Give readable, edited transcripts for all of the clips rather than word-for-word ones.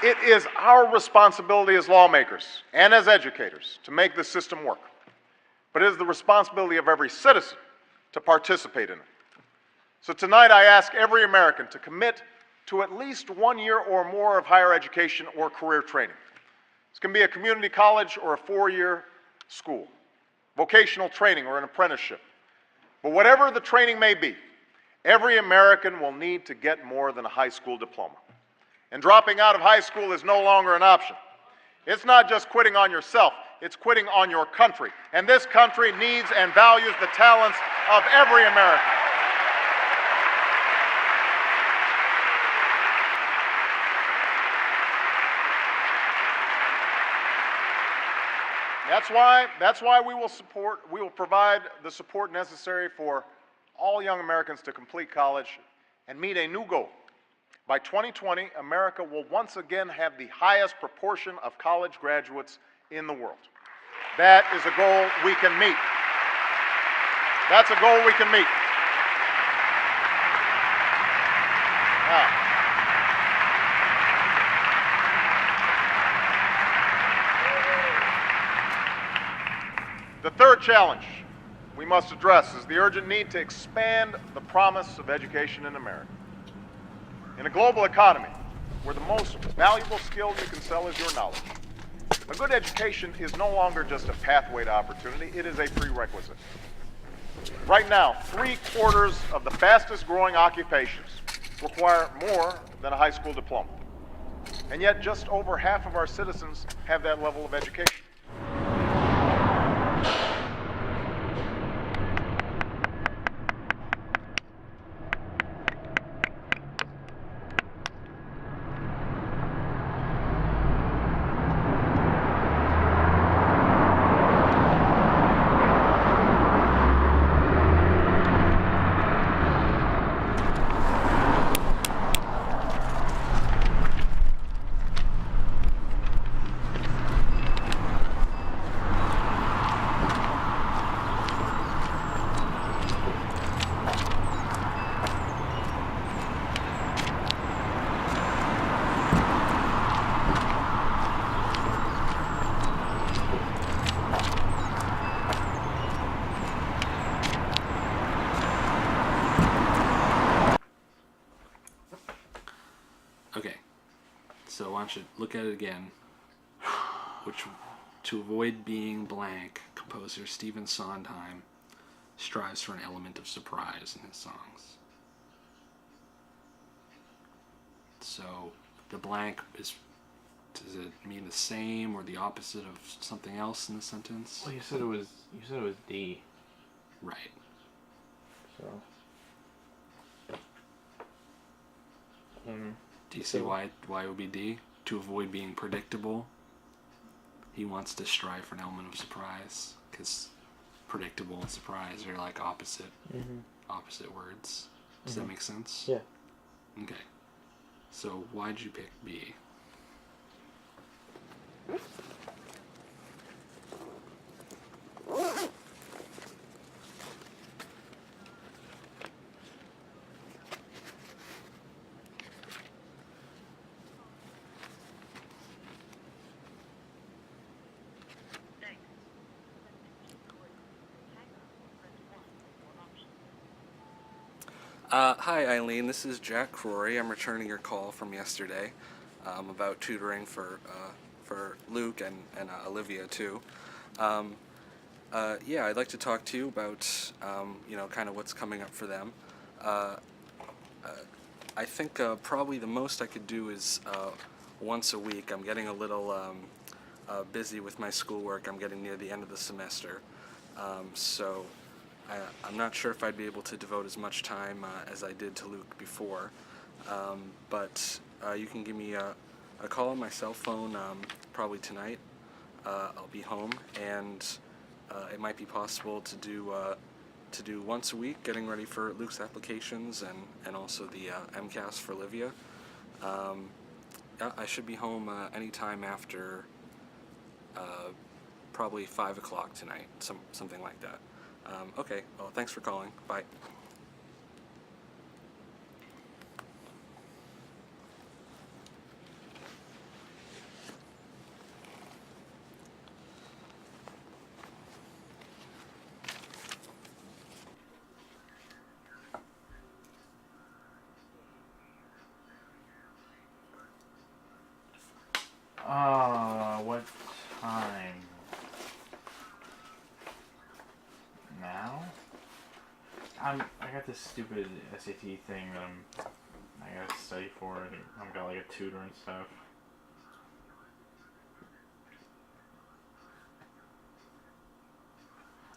It is our responsibility as lawmakers and as educators to make this system work. But it is the responsibility of every citizen to participate in it. So tonight I ask every American to commit to at least 1 year or more of higher education or career training. This can be a community college or a 4-year school, vocational training or an apprenticeship. But whatever the training may be, every American will need to get more than a high school diploma. And dropping out of high school is no longer an option. It's not just quitting on yourself, it's quitting on your country. And this country needs and values the talents of every American. That's why we will provide the support necessary for all young Americans to complete college and meet a new goal. By 2020, America will once again have the highest proportion of college graduates in the world. That is a goal we can meet. That's a goal we can meet. Now, the third challenge we must address is the urgent need to expand the promise of education in America. In a global economy where the most valuable skill you can sell is your knowledge, a good education is no longer just a pathway to opportunity, it is a prerequisite. Right now, 3/4 of the fastest growing occupations require more than a high school diploma. And yet just over half of our citizens have that level of education. So why don't you look at it again. Which, to avoid being blank, composer Stephen Sondheim strives for an element of surprise in his songs. So the blank is, does it mean the same or the opposite of something else in the sentence? Well, you said it was D. Right. So. Do you see why it would be D? To avoid being predictable. He wants to strive for an element of surprise, because predictable and surprise are like opposite words. Does that make sense? Yeah. Okay. So why'd you pick B? Hi Eileen, this is Jack Crory. I'm returning your call from yesterday about tutoring for Luke and Olivia too. Yeah, I'd like to talk to you about kind of what's coming up for them. I think probably the most I could do is once a week. I'm getting a little busy with my schoolwork. I'm getting near the end of the semester, so I'm not sure if I'd be able to devote as much time as I did to Luke before, but you can give me a call on my cell phone probably tonight. I'll be home, and it might be possible to do once a week, getting ready for Luke's applications and also the MCAS for Olivia. Yeah, I should be home anytime after probably 5 o'clock tonight, something like that. Okay, well, thanks for calling. Bye. What time? Now? I got this stupid SAT thing that I gotta study for. I've got like a tutor and stuff.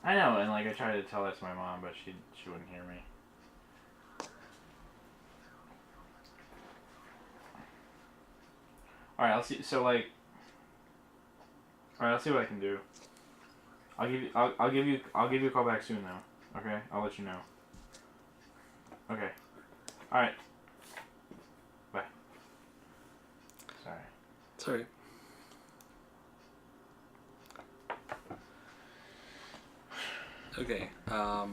I know, and like I tried to tell that to my mom, but she wouldn't hear me. All right, I'll see. So like, all right, I'll see what I can do. I'll give you a call back soon though. Okay, I'll let you know. Okay. All right. Bye. Sorry. Sorry. Okay. All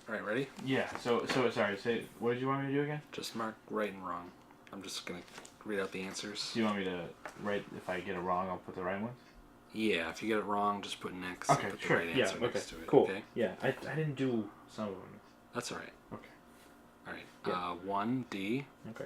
right, ready? Yeah. So sorry. Say, what did you want me to do again? Just mark right and wrong. I'm just gonna read out the answers. Do you want me to write? If I get it wrong, I'll put the right ones. Yeah, if you get it wrong, just put an X. Okay, Put the sure. right Yeah. answer Okay. next to it. Cool. Okay. Yeah. I didn't do some of them. That's all right. Okay. All right. Yeah. 1D. Okay.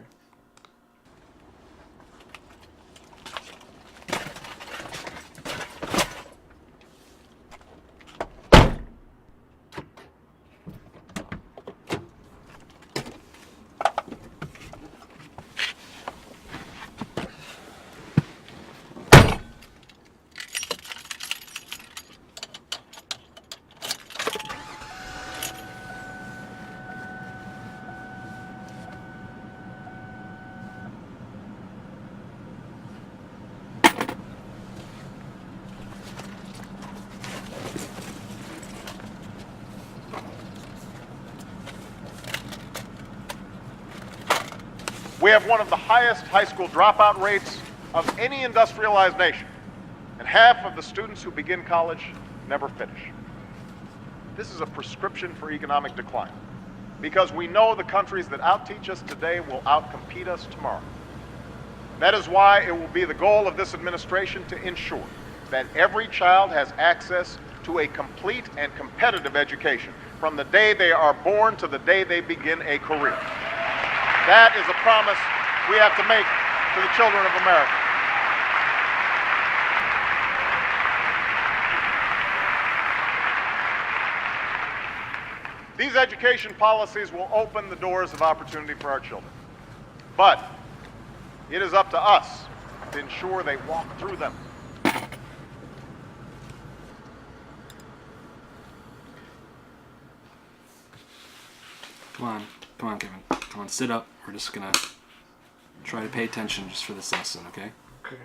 We have one of the highest high school dropout rates of any industrialized nation, and half of the students who begin college never finish. This is a prescription for economic decline, because we know the countries that outteach us today will outcompete us tomorrow. That is why it will be the goal of this administration to ensure that every child has access to a complete and competitive education from the day they are born to the day they begin a career. That is a promise we have to make to the children of America. These education policies will open the doors of opportunity for our children. But it is up to us to ensure they walk through them. Come on, Kevin. Come on, sit up. We're just gonna try to pay attention just for this lesson, okay? Okay.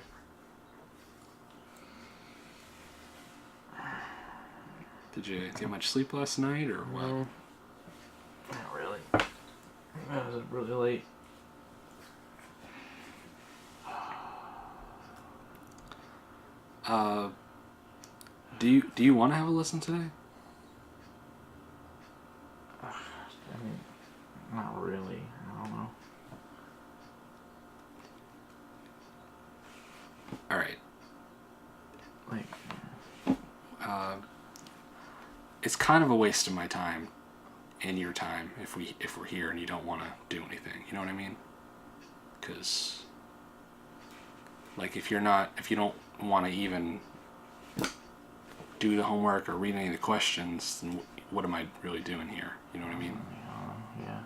Did you get much sleep last night, or what? No. Not really. It was really late. Do you want to have a lesson today? I mean, not really. I don't know. All right. Like, It's kind of a waste of my time and your time if we're here and you don't want to do anything. You know what I mean? Because like if you don't want to even do the homework or read any of the questions, then what am I really doing here? You know what I mean? yeah.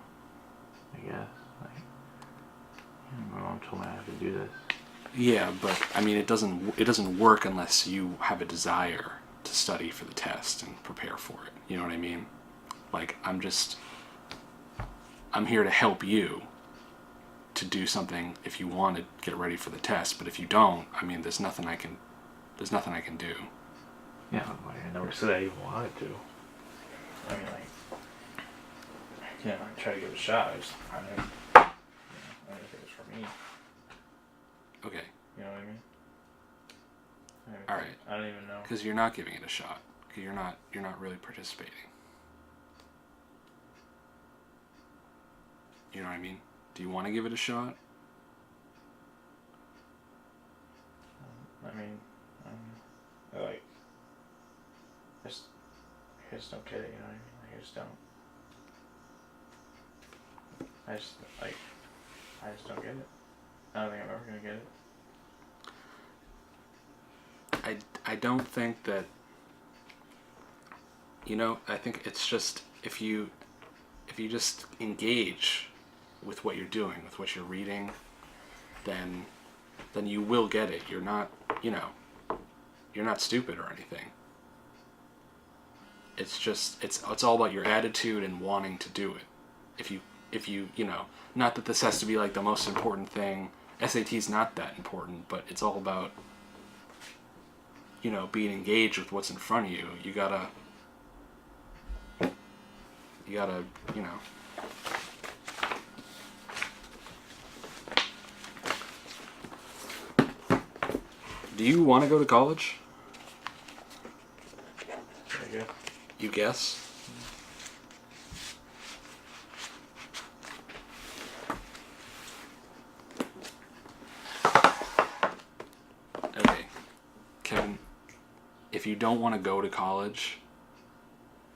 I guess. Like, my mom told me I have to do this. Yeah, but I mean it doesn't work unless you have a desire to study for the test and prepare for it. You know what I mean? Like I'm here to help you to do something if you want to get ready for the test, but if you don't, I mean there's nothing I can do. Yeah, like I never said I even wanted to. I mean, like, yeah, I try to give it a shot. I didn't think it was for me. Okay. You know what I mean? All right. I don't even know. Because you're not giving it a shot. Because you're not really participating. You know what I mean? Do you want to give it a shot? I mean, like, I just don't get it. You know what I mean? Like, I just don't. I just don't get it. I don't think I'm ever gonna get it. I don't think that, I think it's just if you just engage with what you're doing, with what you're reading, then you will get it. You're not, you're not stupid or anything. It's just it's all about your attitude and wanting to do it. If you not that this has to be like the most important thing. SAT's not that important, but it's all about being engaged with what's in front of you. You gotta Do you want to go to college? I guess. You guess? Okay. Kevin, if you don't want to go to college,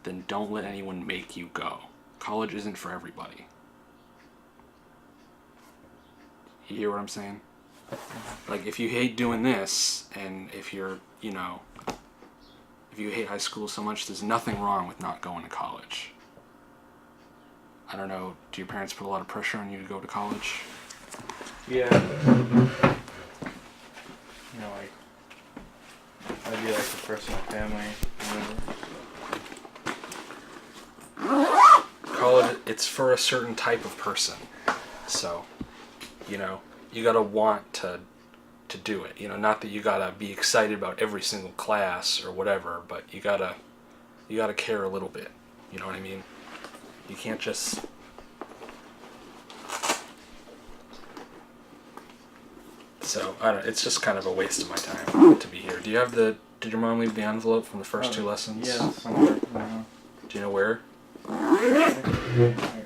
then don't let anyone make you go. College isn't for everybody. You hear what I'm saying? Like, if you hate doing this, and if you're, if you hate high school so much, there's nothing wrong with not going to college. I don't know, do your parents put a lot of pressure on you to go to college? Yeah. Like, I'd be like the first in my family. College, it's for a certain type of person. So, you gotta want to do it. Not that you gotta be excited about every single class or whatever, but you gotta care a little bit. You know what I mean? You can't just. So I don't. It's just kind of a waste of my time to be here. Did your mom leave the envelope from the first two lessons? Yeah, somewhere. Do you know where? I